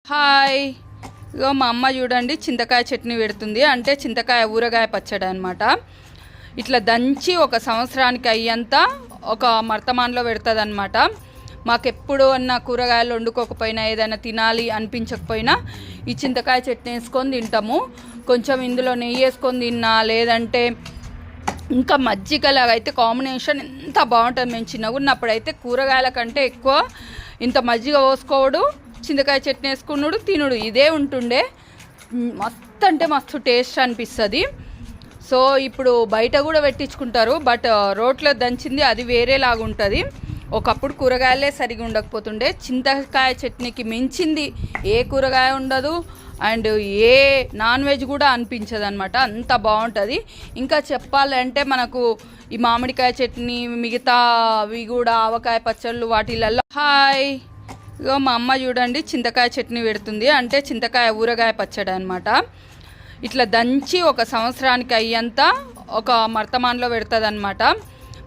Hi, ఇగో మా అమ్మ చూడండి చింతకాయ చట్నీ పెడుతుంది. అంటే చింతకాయ ఊరగాయ పచ్చడి అనమాట. ఇట్లా దంచి ఒక సంవత్సరానికి అయ్యేంత ఒక మర్తమాన్లో పెడుతుంది అనమాట. మాకెప్పుడు అన్న కూరగాయలు వండుకోకపోయినా ఏదైనా తినాలి అనిపించకపోయినా ఈ చింతకాయ చట్నీ వేసుకొని తింటాము. కొంచెం ఇందులో నెయ్యి వేసుకొని తిన్నా, లేదంటే ఇంకా మజ్జిగలాగా అయితే కాంబినేషన్ ఎంత బాగుంటుంది. మేము చిన్నగా ఉన్నప్పుడైతే కూరగాయల కంటే ఎక్కువ ఇంత మజ్జిగ పోసుకోవడు, చింతకాయ చట్నీ వేసుకున్నాడు, తినుడు ఇదే ఉంటుండే. మస్తు అంటే మస్తు టేస్ట్ అనిపిస్తుంది. సో ఇప్పుడు బయట కూడా పెట్టించుకుంటారు, బట్ రోట్లో దంచింది అది వేరేలాగా ఉంటుంది. ఒకప్పుడు కూరగాయలే సరిగా ఉండకపోతుండే. చింతకాయ చట్నీకి మించింది ఏ కూరగాయ ఉండదు, అండ్ ఏ నాన్ వెజ్ కూడా అనిపించదు అనమాట. అంత బాగుంటుంది. ఇంకా చెప్పాలంటే మనకు ఈ మామిడికాయ చట్నీ, మిగతా అవి కూడా ఆవకాయ పచ్చళ్ళు వాటిలల్లో. హాయ్, ఇగో మా అమ్మ చూడండి చింతకాయ చట్నీ పెడుతుంది. అంటే చింతకాయ ఊరగాయ పచ్చడి అనమాట. ఇట్లా దంచి ఒక సంవత్సరానికి అయ్యేంత ఒక మర్తమాన్లో పెడుతుంది అనమాట.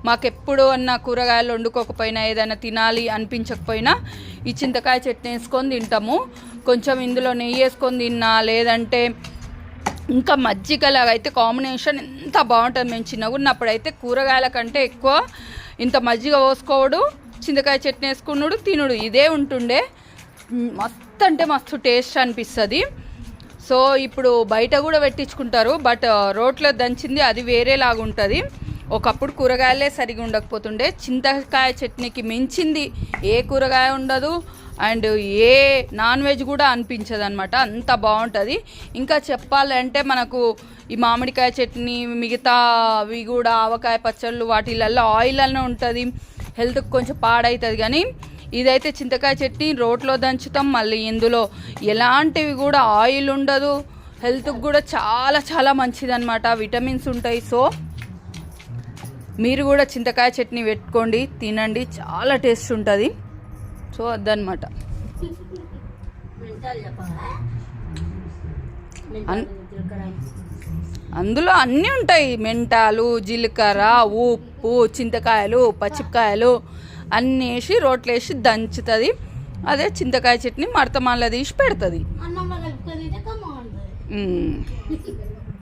మాకెప్పుడు అన్న కూరగాయలు వండుకోకపోయినా ఏదైనా తినాలి అనిపించకపోయినా ఈ చింతకాయ చట్నీ వేసుకొని తింటాము. కొంచెం ఇందులో నెయ్యి వేసుకొని తిన్నా, లేదంటే ఇంకా మజ్జిగలాగా అయితే కాంబినేషన్ ఎంత బాగుంటుంది. మేము చిన్నగా ఉన్నప్పుడైతే కూరగాయల కంటే ఎక్కువ ఇంత మజ్జిగ పోసుకోవడు, చింతకాయ చట్నీ వేసుకున్నాడు, తినుడు ఇదే ఉంటుండే. మస్తు అంటే మస్తు టేస్ట్ అనిపిస్తుంది. సో ఇప్పుడు బయట కూడా పెట్టించుకుంటారు, బట్ రోట్లో దంచింది అది వేరేలాగా ఉంటుంది. ఒకప్పుడు కూరగాయలే సరిగా ఉండకపోతుండే. చింతకాయ చట్నీకి మించింది ఏ కూరగాయ ఉండదు, అండ్ ఏ నాన్ వెజ్ కూడా అనిపించదు అనమాట. అంత బాగుంటుంది. ఇంకా చెప్పాలంటే మనకు ఈ మామిడికాయ చట్నీ, మిగతా అవి కూడా ఆవకాయ పచ్చళ్ళు వాటిలల్లో ఆయిల్ అనే ఉంటుంది, హెల్త్కి కొంచెం పాడవుతుంది. కానీ ఇదైతే చింతకాయ చట్నీ రోట్లో దంచుతాం, మళ్ళీ ఇందులో ఎలాంటివి కూడా ఆయిల్ ఉండదు, హెల్త్కి కూడా చాలా చాలా మంచిది అనమాట. విటమిన్స్ ఉంటాయి. సో మీరు కూడా చింతకాయ చట్నీ పెట్టుకోండి, తినండి, చాలా టేస్ట్ ఉంటుంది. సో అదనమాట. అందులో అన్నీ ఉంటాయి. మెంతాలు, జీలకర్ర, ఉప్పు, చింతకాయలు, పచ్చికాయలు అన్నీ వేసి రోట్లో వేసి దంచుతుంది. అదే చింతకాయ చట్నీ మడతమాల తీసి పెడుతుంది.